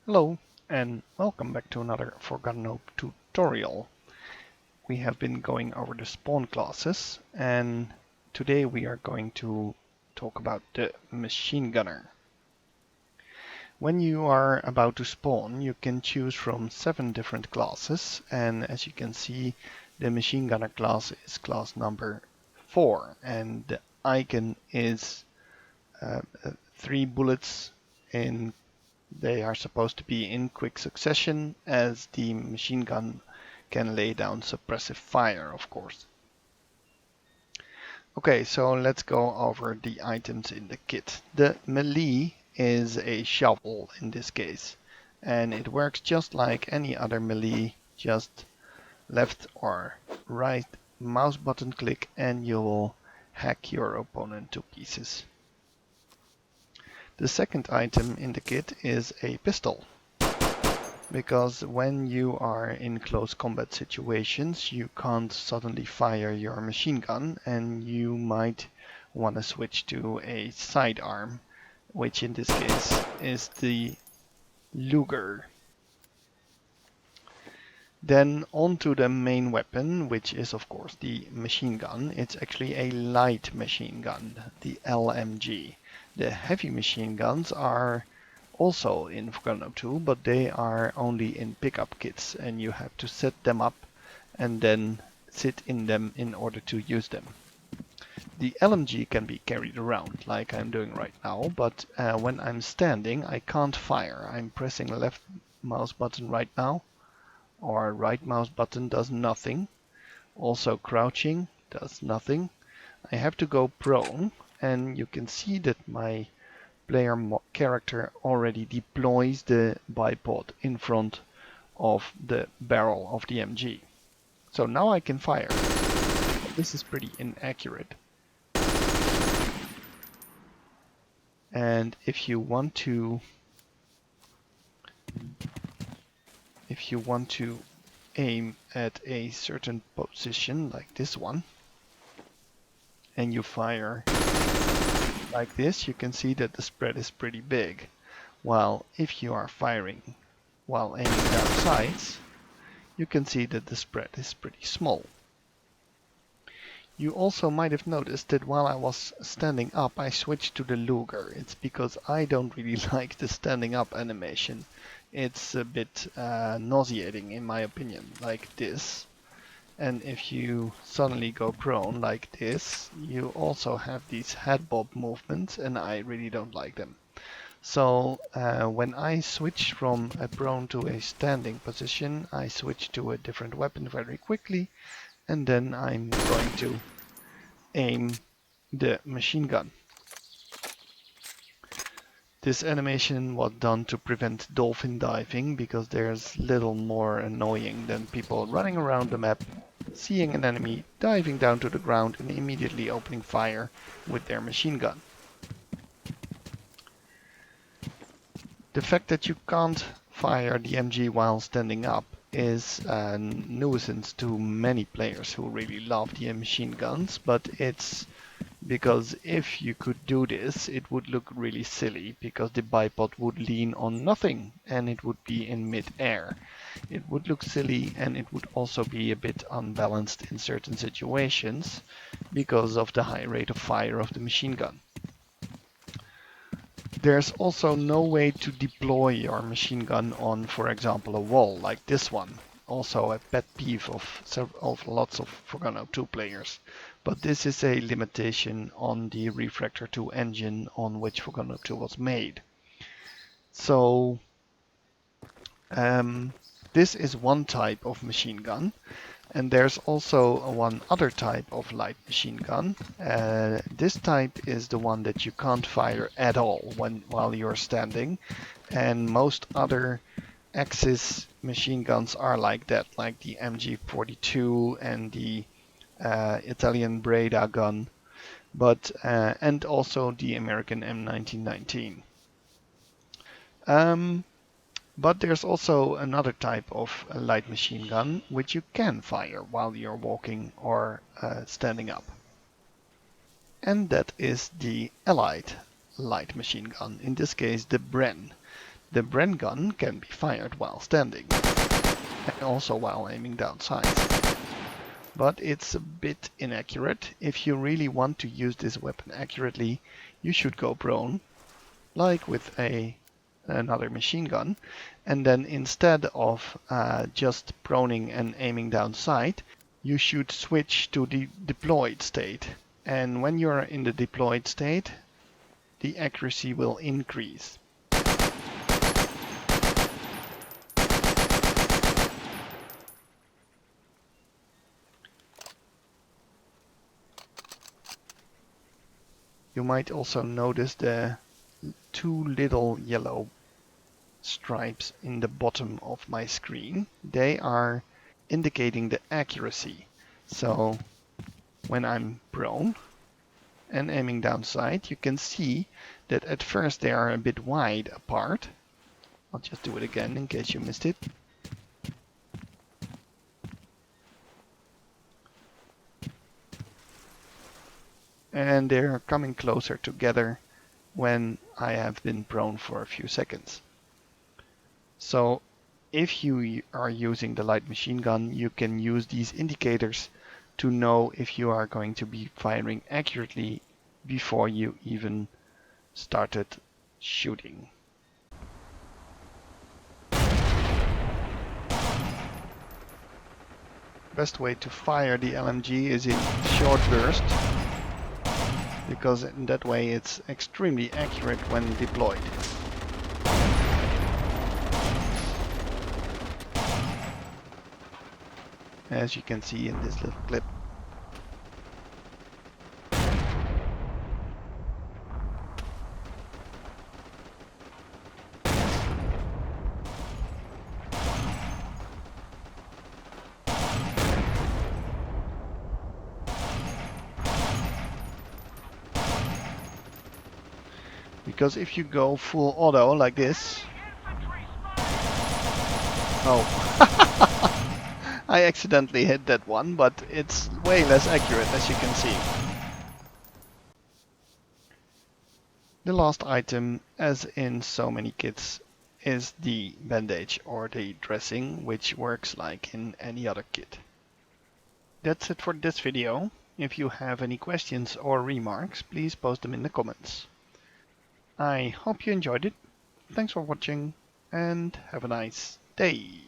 Hello and welcome back to another Forgotten Hope tutorial. We have been going over the spawn classes and today we are going to talk about the machine gunner. When you are about to spawn, you can choose from 7 different classes, and as you can see, the machine gunner class is class number 4 and the icon is 3 bullets in. They are supposed to be in quick succession, as the machine gun can lay down suppressive fire, of course. Okay, so let's go over the items in the kit. The melee is a shovel in this case, and it works just like any other melee, just left or right mouse button click and you will hack your opponent to pieces. The second item in the kit is a pistol, because when you are in close combat situations you can't suddenly fire your machine gun and you might want to switch to a sidearm, which in this case is the Luger. Then on to the main weapon, which is of course the machine gun. It's actually a light machine gun, the LMG. The heavy machine guns are also in Forgotten Hope 2, but they are only in pickup kits and you have to set them up and then sit in them in order to use them. The LMG can be carried around like I'm doing right now, but when I'm standing I can't fire. I'm pressing left mouse button right now, or right mouse button does nothing. Also crouching does nothing. I have to go prone, and you can see that my player character already deploys the bipod in front of the barrel of the MG. So now I can fire. This is pretty inaccurate. And if you want to aim at a certain position like this one, and you fire like this, you can see that the spread is pretty big. While if you are firing while aiming down sights, you can see that the spread is pretty small. You also might have noticed that while I was standing up, I switched to the Luger. It's because I don't really like the standing up animation. It's a bit nauseating in my opinion, like this. And if you suddenly go prone like this, you also have these head bob movements, and I really don't like them. So when I switch from a prone to a standing position, I switch to a different weapon very quickly, and then I'm going to aim the machine gun. This animation was done to prevent dolphin diving, because there's little more annoying than people running around the map, seeing an enemy, diving down to the ground and immediately opening fire with their machine gun. The fact that you can't fire the MG while standing up is a nuisance to many players who really love the machine guns, but it's because if you could do this, it would look really silly, because the bipod would lean on nothing and it would be in mid-air. It would look silly, and it would also be a bit unbalanced in certain situations because of the high rate of fire of the machine gun. There's also no way to deploy your machine gun on, for example, a wall like this one. Also a pet peeve of lots of Forgotten Hope 2 players. But this is a limitation on the Refractor 2 engine on which Forgotten Hope 2 was made. So this is one type of machine gun. And there's also one other type of light machine gun. This type is the one that you can't fire at all while you're standing. And most other Axis machine guns are like that, like the MG42 and the Italian Breda gun, but and also the American M1919. But there's also another type of light machine gun which you can fire while you're walking or standing up. And that is the Allied light machine gun, in this case the Bren. The Bren gun can be fired while standing, and also while aiming down sights. But it's a bit inaccurate. If you really want to use this weapon accurately, you should go prone, like with another machine gun, and then instead of just proning and aiming down sight, you should switch to the deployed state. And when you're in the deployed state, the accuracy will increase. You might also notice the two little yellow stripes in the bottom of my screen. They are indicating the accuracy. So when I'm prone and aiming down sight, you can see that at first they are a bit wide apart. I'll just do it again in case you missed it. And they're coming closer together when I have been prone for a few seconds. So if you are using the light machine gun, you can use these indicators to know if you are going to be firing accurately before you even started shooting. Best way to fire the LMG is in short bursts, because in that way it's extremely accurate when deployed. As you can see in this little clip. Because if you go full auto like this... Oh. I accidentally hit that one, but it's way less accurate, as you can see. The last item, as in so many kits, is the bandage or the dressing, which works like in any other kit. That's it for this video. If you have any questions or remarks, please post them in the comments. I hope you enjoyed it. Thanks for watching and have a nice day.